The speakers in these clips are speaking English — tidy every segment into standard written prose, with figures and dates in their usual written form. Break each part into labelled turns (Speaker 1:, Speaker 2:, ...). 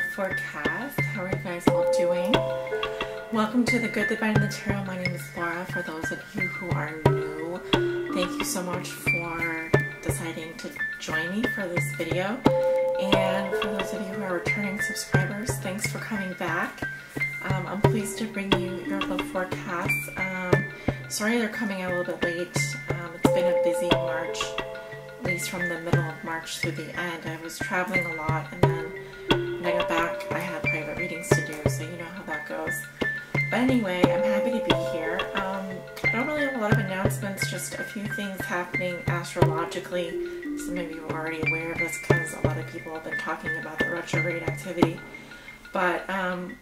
Speaker 1: forecast. How are you guys all doing? Welcome to the Good, the Bad, and the Tarot. My name is Laura. For those of you who are new, thank you so much for deciding to join me for this video. And for those of you who are returning subscribers, thanks for coming back. I'm pleased to bring you your love forecasts. Sorry they're coming out a little bit late. It's been a busy March, at least from the middle of March through the end. I was traveling a lot, and then when I got back, I had private readings to do, so you know how that goes. But anyway, I'm happy to be here. I don't really have a lot of announcements, just a few things happening astrologically. Some of you are already aware of this because a lot of people have been talking about the retrograde activity. But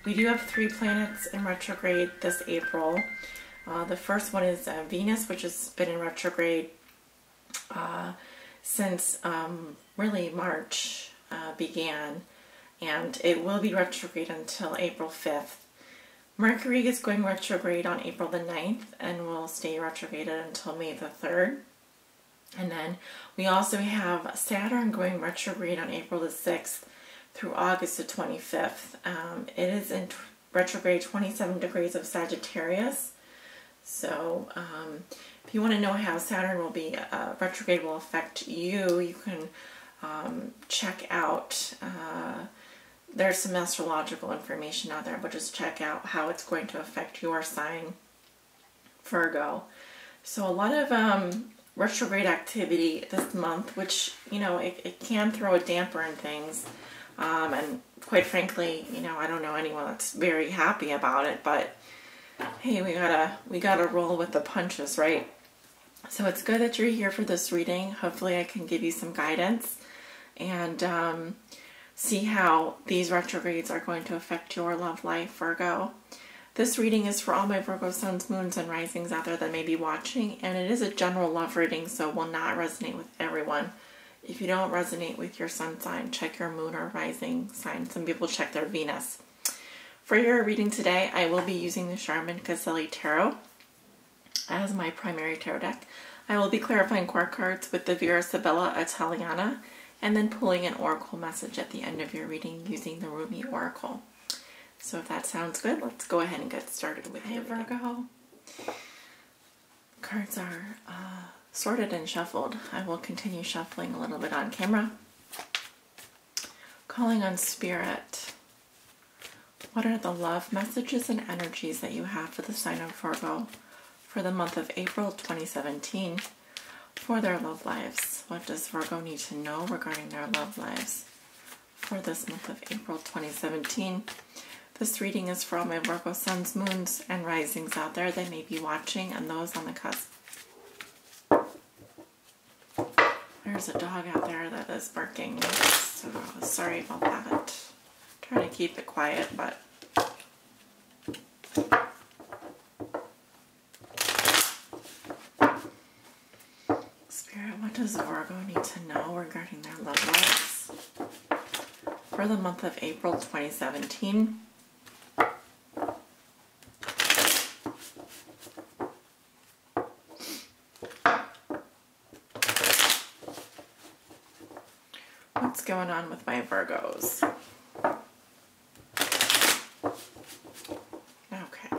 Speaker 1: we do have 3 planets in retrograde this April. The first one is Venus, which has been in retrograde since really March began, and it will be retrograde until April 5th. Mercury is going retrograde on April the 9th and will stay retrograded until May the 3rd. And then we also have Saturn going retrograde on April the 6th through August the 25th. It is in retrograde 27 degrees of Sagittarius. So if you want to know how Saturn will be retrograde will affect you, you can check out, there's some astrological information out there, but just check out how it's going to affect your sign, Virgo. So a lot of retrograde activity this month, which, you know, it can throw a damper in things. And quite frankly, you know, I don't know anyone that's very happy about it, but hey, we gotta roll with the punches, right? So it's good that you're here for this reading. Hopefully I can give you some guidance and see how these retrogrades are going to affect your love life, Virgo. This reading is for all my Virgo suns, moons, and risings out there that may be watching, and it is a general love reading, so it will not resonate with everyone. If you don't resonate with your sun sign, check your moon or rising sign. Some people check their Venus. For your reading today, I will be using the Charmin Caselli Tarot as my primary tarot deck. I will be clarifying core cards with the Vera Sibilla Italiana, and then pulling an oracle message at the end of your reading using the Rumi Oracle. So if that sounds good, let's go ahead and get started with it, Virgo. Cards are sorted and shuffled. I will continue shuffling a little bit on camera. Calling on Spirit. What are the love messages and energies that you have for the sign of Virgo for the month of April 2017 for their love lives? What does Virgo need to know regarding their love lives for this month of April 2017? This reading is for all my Virgo suns, moons, and risings out there that may be watching, and those on the cusp. There's a dog out there that is barking, so sorry about that. Trying to keep it quiet, but Spirit, what does Virgo need to know regarding their love lives for the month of April 2017? What's going on with my Virgos? Okay.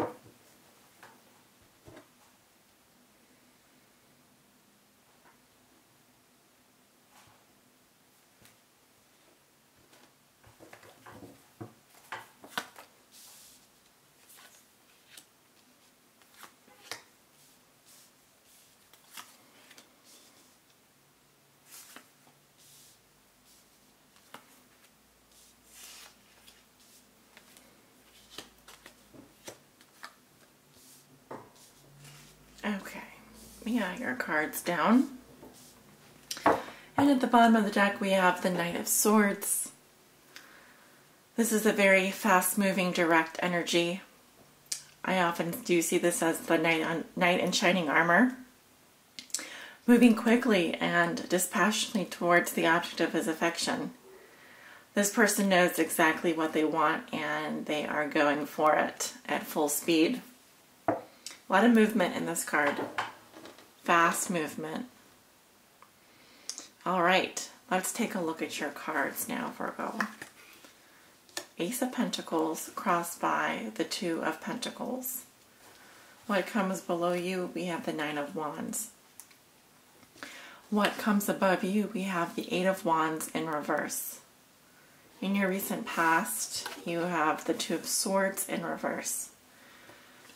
Speaker 1: Okay, yeah, your cards down. And at the bottom of the deck we have the Knight of Swords. This is a very fast-moving, direct energy. I often do see this as the knight in shining armor, moving quickly and dispassionately towards the object of his affection. This person knows exactly what they want and they are going for it at full speed. A lot of movement in this card. Fast movement. All right, let's take a look at your cards now, Virgo. Ace of Pentacles crossed by the Two of Pentacles. What comes below you, we have the Nine of Wands. What comes above you, we have the Eight of Wands in reverse. In your recent past, you have the Two of Swords in reverse.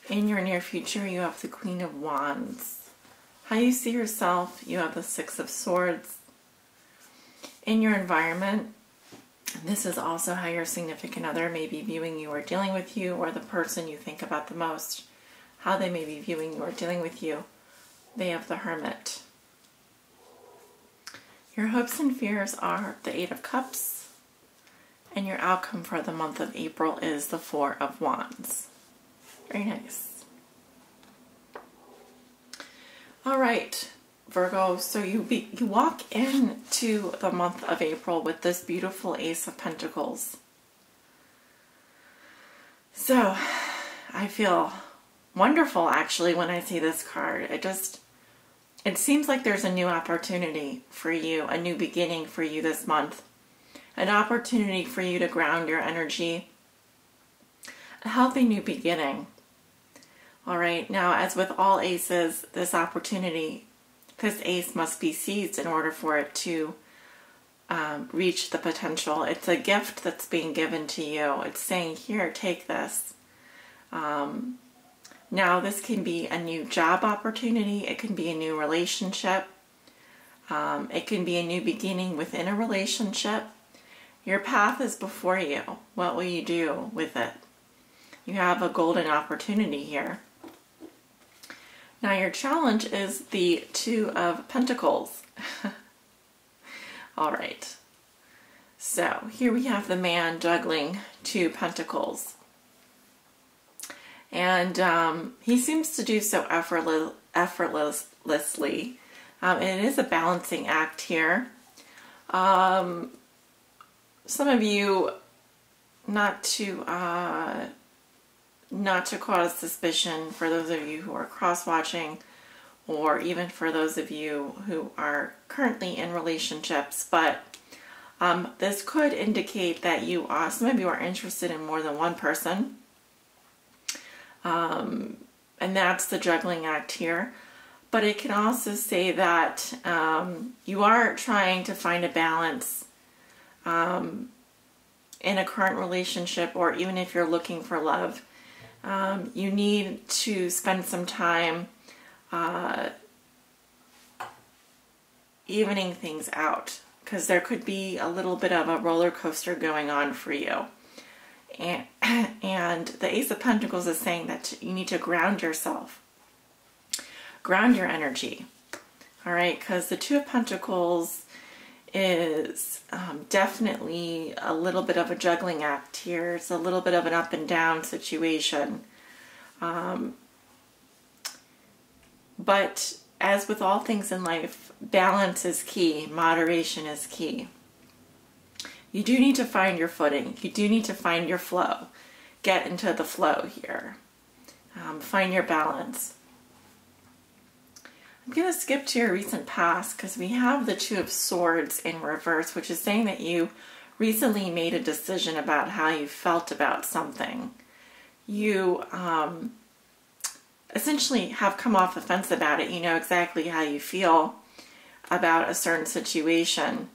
Speaker 1: In your near future, you have the Queen of Wands. How you see yourself, you have the Six of Swords. In your environment, this is also how your significant other may be viewing you or dealing with you, or the person you think about the most, how they may be viewing you or dealing with you. They have the Hermit. Your hopes and fears are the Eight of Cups, and your outcome for the month of April is the Four of Wands. Very nice. All right, Virgo, so you walk into the month of April with this beautiful Ace of Pentacles. So I feel wonderful actually when I see this card. It seems like there's a new opportunity for you, a new beginning for you this month, an opportunity for you to ground your energy, a healthy new beginning. All right, now as with all aces, this ace must be seized in order for it to reach the potential. It's a gift that's being given to you. It's saying, here, take this. Now, this can be a new job opportunity. It can be a new relationship. It can be a new beginning within a relationship. Your path is before you. What will you do with it? You have a golden opportunity here. Now, your challenge is the Two of Pentacles. All right. So, here we have the man juggling two pentacles. And he seems to do so effortlessly. It is a balancing act here. Some of you, not to cause suspicion for those of you who are cross-watching, or even for those of you who are currently in relationships, but this could indicate that some of you are interested in more than one person. And that's the juggling act here. But it can also say that you are trying to find a balance in a current relationship, or even if you're looking for love. You need to spend some time evening things out, because there could be a little bit of a roller coaster going on for you. And the Ace of Pentacles is saying that you need to ground yourself, ground your energy. All right, because the Two of Pentacles is definitely a little bit of a juggling act here. It's a little bit of an up and down situation. But as with all things in life, balance is key. Moderation is key. You do need to find your footing. You do need to find your flow. Get into the flow here. Find your balance. I'm going to skip to your recent past because we have the Two of Swords in reverse, which is saying that you recently made a decision about how you felt about something. You essentially have come off the fence about it. You know exactly how you feel about a certain situation.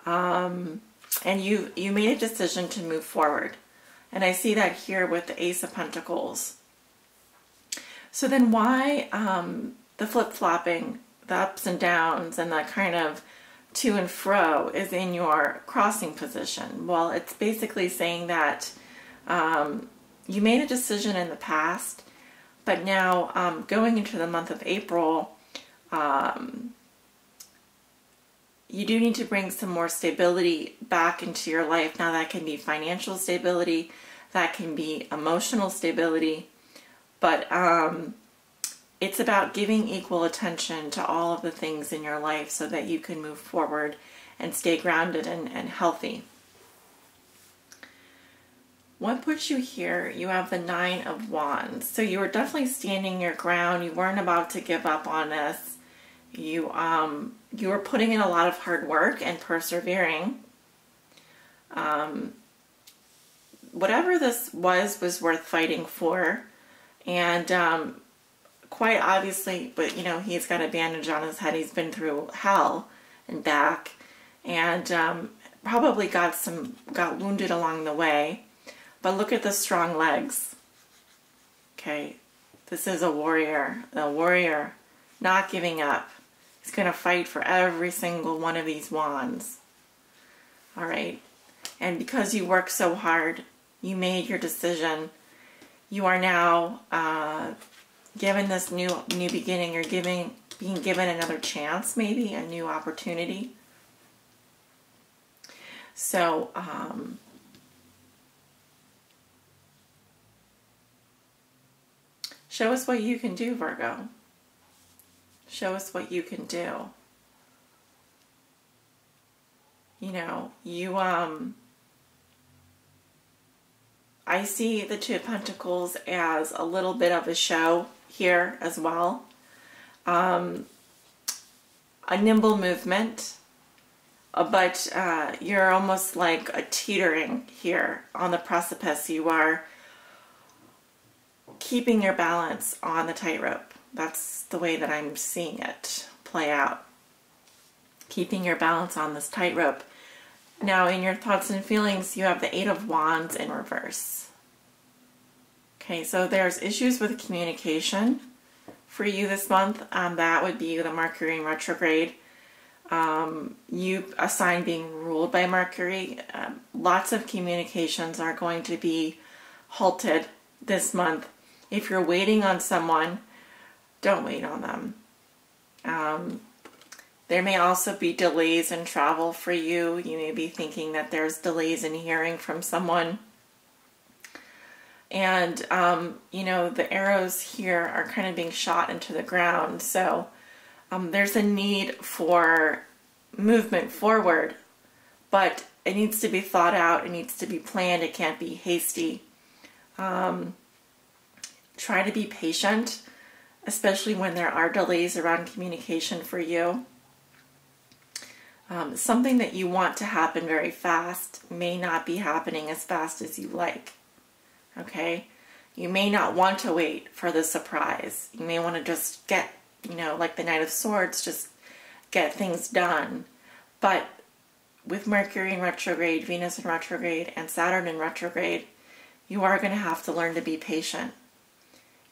Speaker 1: And you made a decision to move forward. And I see that here with the Ace of Pentacles. So then why the flip-flopping, the ups and downs, and the kind of to and fro is in your crossing position? Well, it's basically saying that you made a decision in the past, but now going into the month of April, you do need to bring some more stability back into your life. Now that can be financial stability, that can be emotional stability, but it's about giving equal attention to all of the things in your life so that you can move forward and stay grounded and healthy. What puts you here? You have the Nine of Wands. So you were definitely standing your ground. You weren't about to give up on this. You were putting in a lot of hard work and persevering. whatever this was worth fighting for. And quite obviously, but you know, he's got a bandage on his head. He's been through hell and back, and probably got wounded along the way. But look at the strong legs. Okay, this is a warrior, not giving up. He's going to fight for every single one of these wands. All right, and because you worked so hard, you made your decision. You are now given this new beginning. You're being given another chance, maybe a new opportunity. So, show us what you can do, Virgo. Show us what you can do. You know, I see the Two of Pentacles as a little bit of a show here as well. A nimble movement, but you're almost like a teetering here on the precipice. You are keeping your balance on the tightrope. That's the way that I'm seeing it play out. Keeping your balance on this tightrope. Now, in your thoughts and feelings, you have the Eight of Wands in reverse. Okay, so there's issues with communication for you this month. That would be the Mercury in retrograde. You, a sign being ruled by Mercury. Lots of communications are going to be halted this month. If you're waiting on someone, don't wait on them. There may also be delays in travel for you. You may be thinking that there's delays in hearing from someone. And, you know, the arrows here are kind of being shot into the ground. So there's a need for movement forward, but it needs to be thought out. It needs to be planned. It can't be hasty. Try to be patient, especially when there are delays around communication for you. Something that you want to happen very fast may not be happening as fast as you like. Okay? You may not want to wait for the surprise. You may want to just get, you know, like the Knight of Swords, just get things done. But with Mercury in retrograde, Venus in retrograde, and Saturn in retrograde, you are going to have to learn to be patient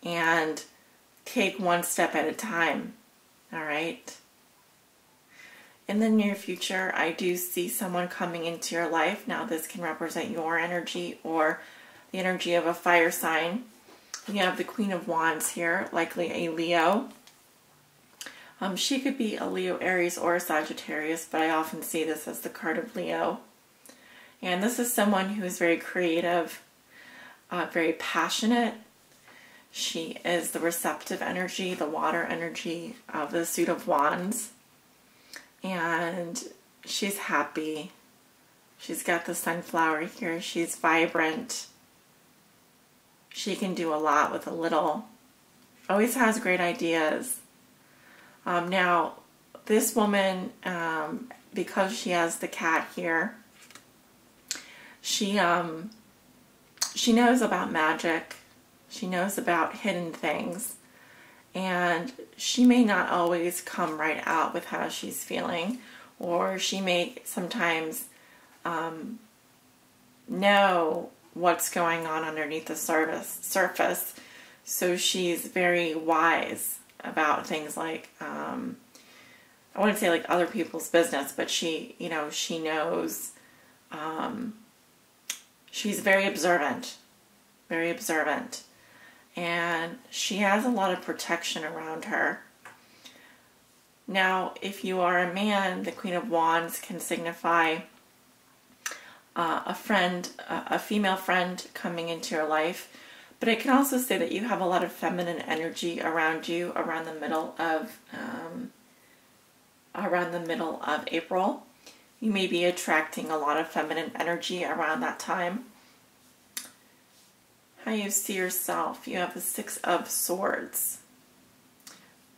Speaker 1: and take one step at a time. All right? In the near future, I do see someone coming into your life. Now, this can represent your energy or the energy of a fire sign. You have the Queen of Wands here, likely a Leo. She could be a Leo, Aries, or a Sagittarius, but I often see this as the card of Leo. And this is someone who is very creative, very passionate. She is the receptive energy, the water energy of the Suit of Wands. And she's happy. She's got the sunflower here. She's vibrant. She can do a lot with a little. Always has great ideas. Now, this woman, because she has the cat here, she knows about magic. She knows about hidden things. And she may not always come right out with how she's feeling, or she may sometimes know what's going on underneath the surface. So she's very wise about things like, I wouldn't say like other people's business, but she, you know, she knows, she's very observant, and she has a lot of protection around her. Now, if you are a man, the Queen of Wands can signify a friend, a female friend coming into your life, but it can also say that you have a lot of feminine energy around you around the middle of April. You may be attracting a lot of feminine energy around that time. How you see yourself. You have the Six of Swords.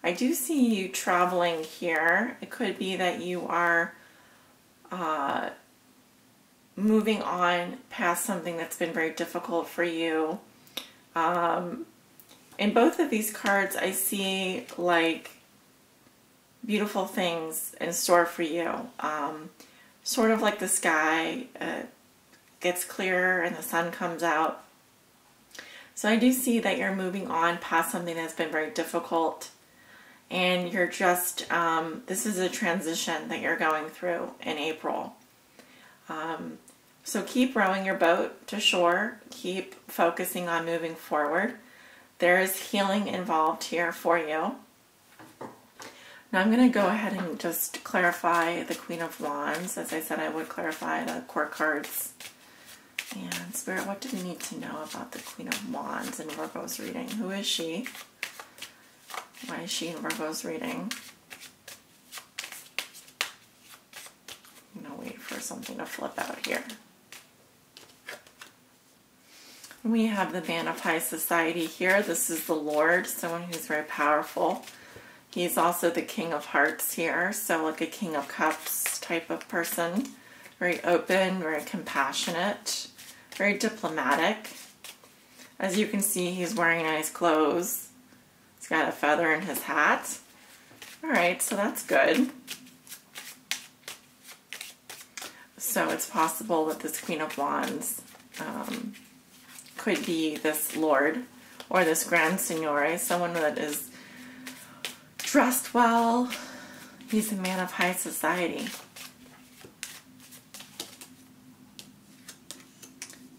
Speaker 1: I do see you traveling here. It could be that you are moving on past something that's been very difficult for you. In both of these cards, I see like beautiful things in store for you. Sort of like the sky gets clearer and the sun comes out. So I do see that you're moving on past something that's been very difficult, and you're just, this is a transition that you're going through in April. So keep rowing your boat to shore, keep focusing on moving forward. There is healing involved here for you. Now I'm going to go ahead and just clarify the Queen of Wands. As I said, I would clarify the core cards. And Spirit, what do we need to know about the Queen of Wands in Virgo's reading? Who is she? Why is she in Virgo's reading? I'm going to wait for something to flip out here. We have the Man of High Society here. This is the Lord, someone who's very powerful. He's also the King of Hearts here, so like a King of Cups type of person. Very open, very compassionate, very diplomatic. As you can see, he's wearing nice clothes. He's got a feather in his hat. Alright, so that's good. So it's possible that this Queen of Wands could be this Lord or this Grand Signore, someone that is dressed well. He's a man of high society.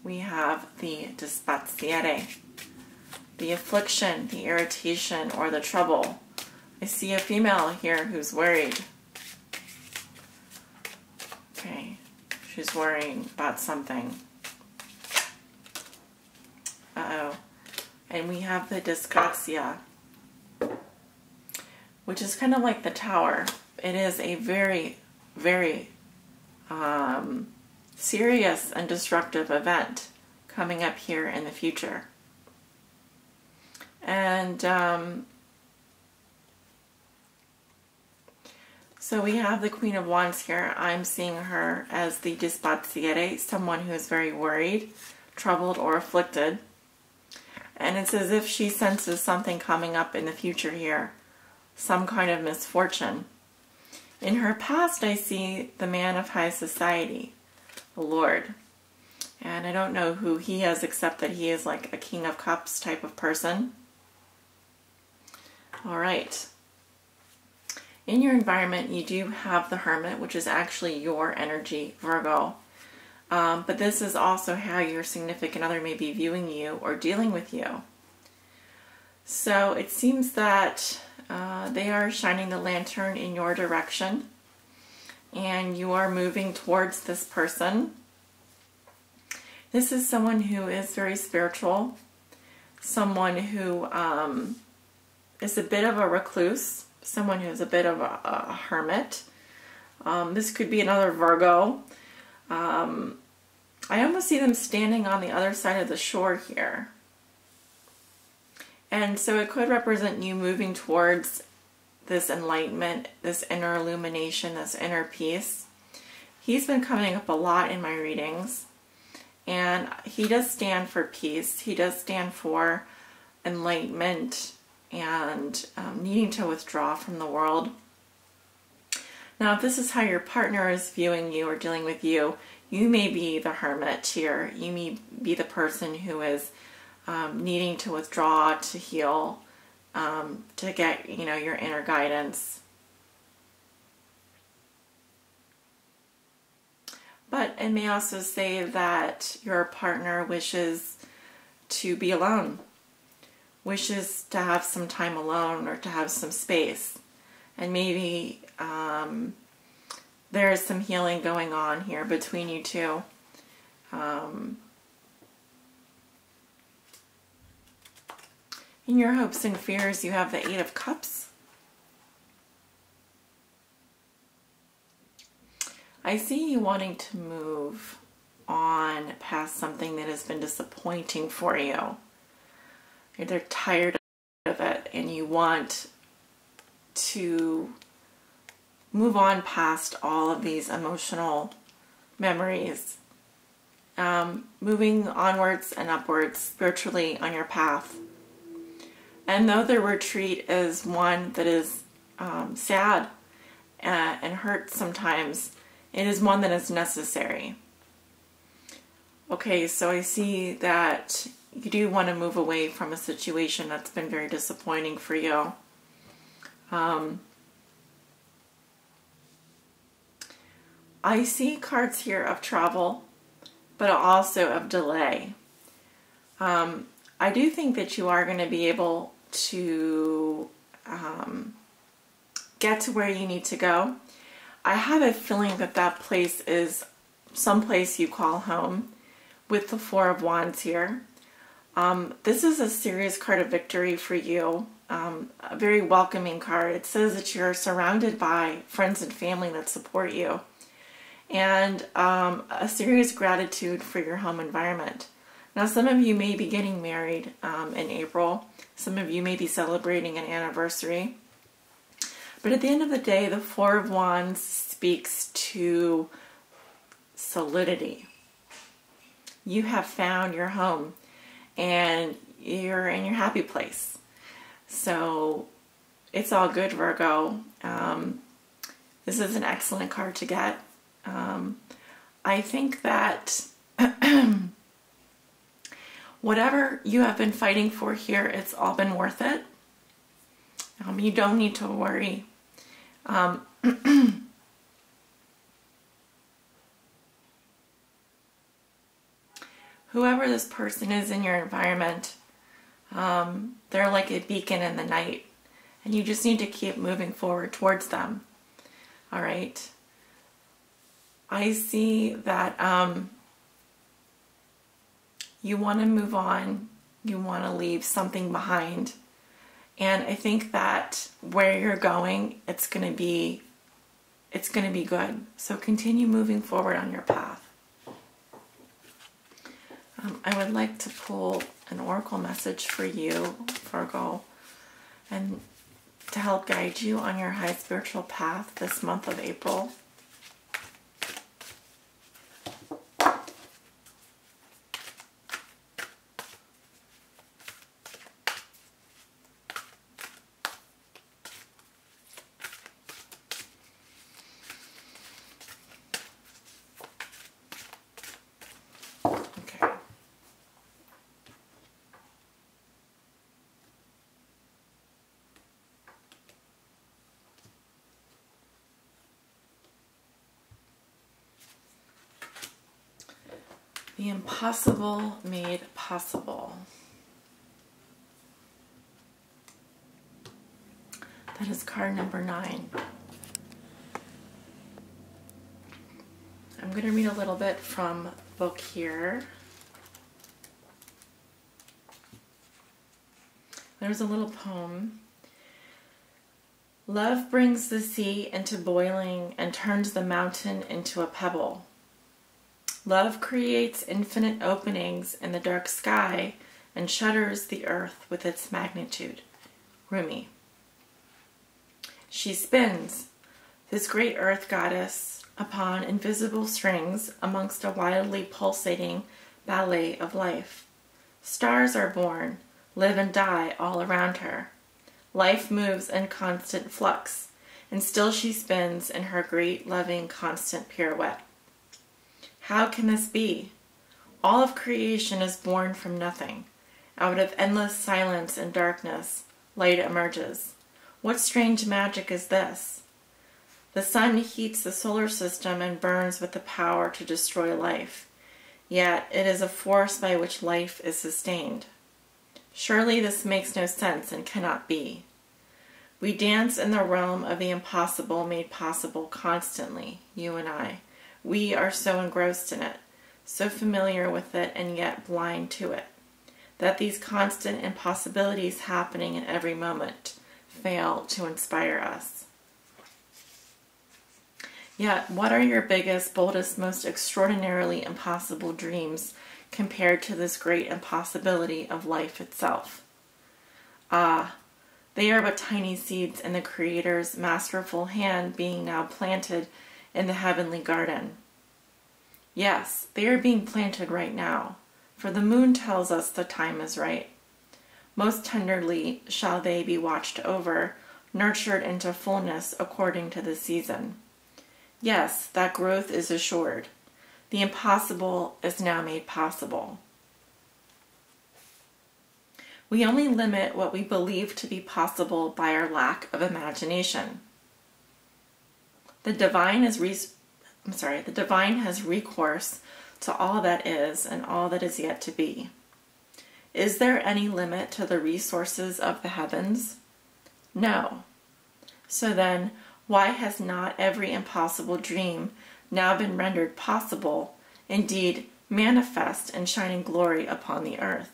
Speaker 1: We have the dispazziere, the affliction, the irritation, or the trouble. I see a female here who's worried. Okay, she's worrying about something. Uh-oh. And we have the disgrazia, which is kind of like the Tower. It is a very, very serious and destructive event coming up here in the future. And so we have the Queen of Wands here. I'm seeing her as the dispazziere, someone who is very worried, troubled, or afflicted. And it's as if she senses something coming up in the future here, some kind of misfortune. In her past, I see the Man of High Society, the Lord. And I don't know who he is, except that he is like a King of Cups type of person. All right. In your environment, you do have the Hermit, which is actually your energy, Virgo. But this is also how your significant other may be viewing you or dealing with you. So it seems that they are shining the lantern in your direction, and you are moving towards this person. This is someone who is very spiritual, someone who is a bit of a recluse, someone who is a bit of a hermit. This could be another Virgo. I almost see them standing on the other side of the shore here. And so it could represent you moving towards this enlightenment, this inner illumination, this inner peace. He's been coming up a lot in my readings. And he does stand for peace. He does stand for enlightenment and needing to withdraw from the world. Now, if this is how your partner is viewing you or dealing with you, you may be the hermit here. You may be the person who is needing to withdraw, to heal, to get, your inner guidance. But it may also say that your partner wishes to be alone, wishes to have some time alone or to have some space. And maybe there is some healing going on here between you two. In your hopes and fears, you have the Eight of Cups. I see you wanting to move on past something that has been disappointing for you. You're either tired of it and you want to move on past all of these emotional memories moving onwards and upwards spiritually on your path. And though the retreat is one that is sad and hurts sometimes, it is one that is necessary. Okay, so I see that you do want to move away from a situation that's been very disappointing for you. I see cards here of travel, but also of delay. I do think that you are going to be able to get to where you need to go. I have a feeling that that place is someplace you call home with the Four of Wands here. This is a serious card of victory for you, a very welcoming card. It says that you're surrounded by friends and family that support you, and a serious gratitude for your home environment. Now, some of you may be getting married in April. Some of you may be celebrating an anniversary. But at the end of the day, the Four of Wands speaks to solidity. You have found your home and you're in your happy place. So it's all good, Virgo. This is an excellent card to get. I think that whatever you have been fighting for here, it's all been worth it. You don't need to worry. Whoever this person is in your environment, they're like a beacon in the night, and you just need to keep moving forward towards them. All right. I see that you want to move on. You want to leave something behind. And I think that where you're going, it's going to be good. So continue moving forward on your path. I would like to pull an oracle message for you, Virgo, and to help guide you on your high spiritual path this month of April. The impossible made possible. That is card number 9. I'm going to read a little bit from the book here. There's a little poem. Love brings the sea into boiling and turns the mountain into a pebble. Love creates infinite openings in the dark sky and shudders the earth with its magnitude. Rumi. She spins, this great earth goddess, upon invisible strings amongst a wildly pulsating ballet of life. Stars are born, live and die all around her. Life moves in constant flux, and still she spins in her great, loving, constant pirouette. How can this be? All of creation is born from nothing. Out of endless silence and darkness, light emerges. What strange magic is this? The sun heats the solar system and burns with the power to destroy life. Yet it is a force by which life is sustained. Surely this makes no sense and cannot be. We dance in the realm of the impossible made possible constantly, you and I. We are so engrossed in it, so familiar with it and yet blind to it, that these constant impossibilities happening in every moment fail to inspire us. Yet, what are your biggest, boldest, most extraordinarily impossible dreams compared to this great impossibility of life itself? Ah, they are but tiny seeds in the Creator's masterful hand being now planted in the heavenly garden. Yes, they are being planted right now, for the moon tells us the time is right. Most tenderly shall they be watched over, nurtured into fullness according to the season. Yes, that growth is assured. The impossible is now made possible. We only limit what we believe to be possible by our lack of imagination. The divine has recourse to all that is and all that is yet to be. Is there any limit to the resources of the heavens? No. So then, why has not every impossible dream now been rendered possible, indeed manifest and shining glory upon the earth?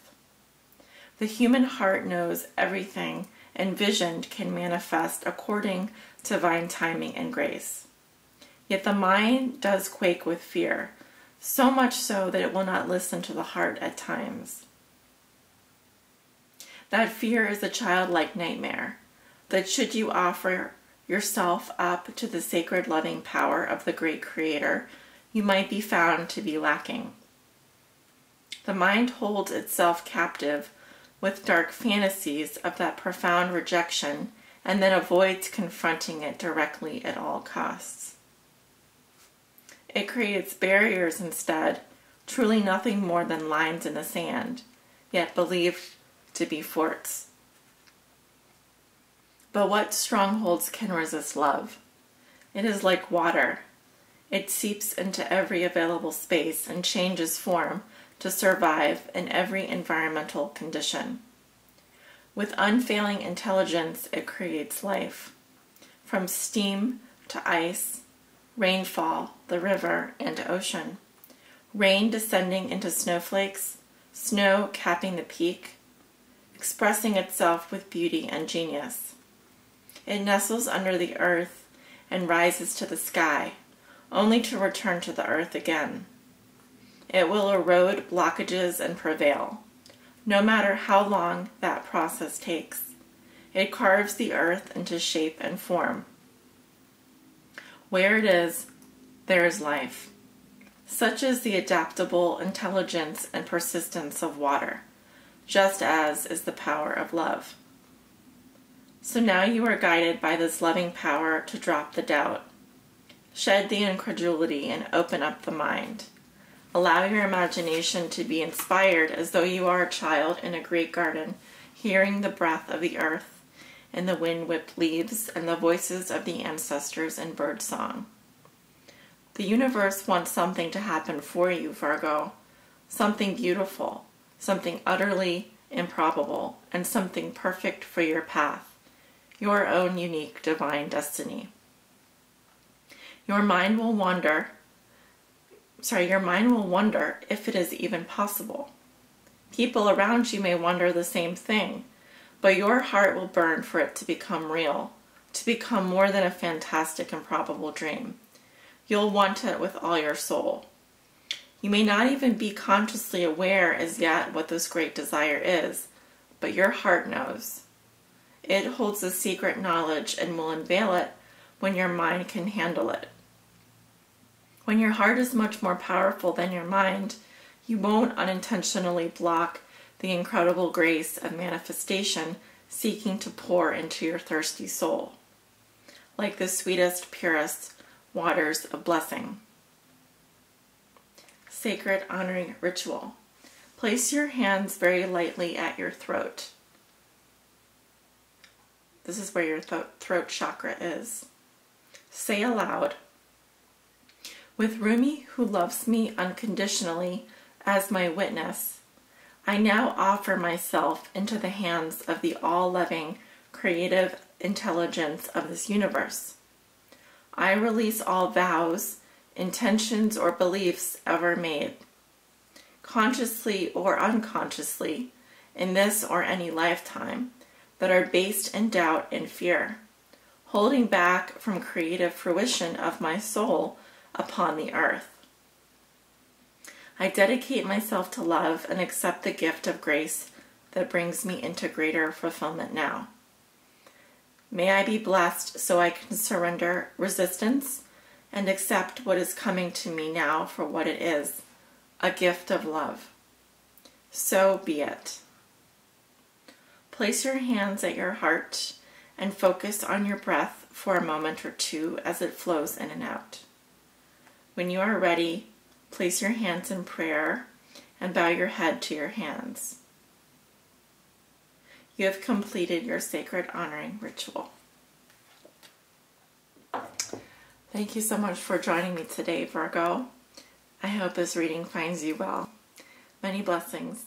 Speaker 1: The human heart knows everything envisioned can manifest according to divine timing and grace. Yet the mind does quake with fear, so much so that it will not listen to the heart at times. That fear is a childlike nightmare, that should you offer yourself up to the sacred loving power of the great Creator, you might be found to be lacking. The mind holds itself captive with dark fantasies of that profound rejection and then avoids confronting it directly at all costs. It creates barriers instead, truly nothing more than lines in the sand, yet believed to be forts. But what strongholds can resist love? It is like water. It seeps into every available space and changes form to survive in every environmental condition. With unfailing intelligence, it creates life. From steam to ice, rainfall, the river, and ocean. Rain descending into snowflakes, snow capping the peak, expressing itself with beauty and genius. It nestles under the earth and rises to the sky, only to return to the earth again. It will erode blockages and prevail, no matter how long that process takes. It carves the earth into shape and form. Where it is, there is life. Such is the adaptable intelligence and persistence of water, just as is the power of love. So now you are guided by this loving power to drop the doubt, shed the incredulity, and open up the mind. Allow your imagination to be inspired as though you are a child in a great garden, hearing the breath of the earth and the wind-whipped leaves and the voices of the ancestors in bird song. The universe wants something to happen for you, Virgo, something beautiful, something utterly improbable, and something perfect for your path, your own unique divine destiny. Your mind will wonder if it is even possible. People around you may wonder the same thing, but your heart will burn for it to become real, to become more than a fantastic and probable dream. You'll want it with all your soul. You may not even be consciously aware as yet what this great desire is, but your heart knows. It holds a secret knowledge and will unveil it when your mind can handle it. When your heart is much more powerful than your mind, you won't unintentionally block the incredible grace of manifestation seeking to pour into your thirsty soul, like the sweetest, purest waters of blessing. Sacred honoring ritual. Place your hands very lightly at your throat. This is where your throat chakra is. Say aloud, "With Rumi, who loves me unconditionally as my witness, I now offer myself into the hands of the all-loving, creative intelligence of this universe. I release all vows, intentions, or beliefs ever made, consciously or unconsciously, in this or any lifetime, that are based in doubt and fear, holding back from creative fruition of my soul upon the earth. I dedicate myself to love and accept the gift of grace that brings me into greater fulfillment now. May I be blessed so I can surrender resistance and accept what is coming to me now for what it is, a gift of love. So be it. Place your hands at your heart and focus on your breath for a moment or two as it flows in and out. When you are ready, place your hands in prayer and bow your head to your hands. You have completed your sacred honoring ritual. Thank you so much for joining me today, Virgo. I hope this reading finds you well. Many blessings.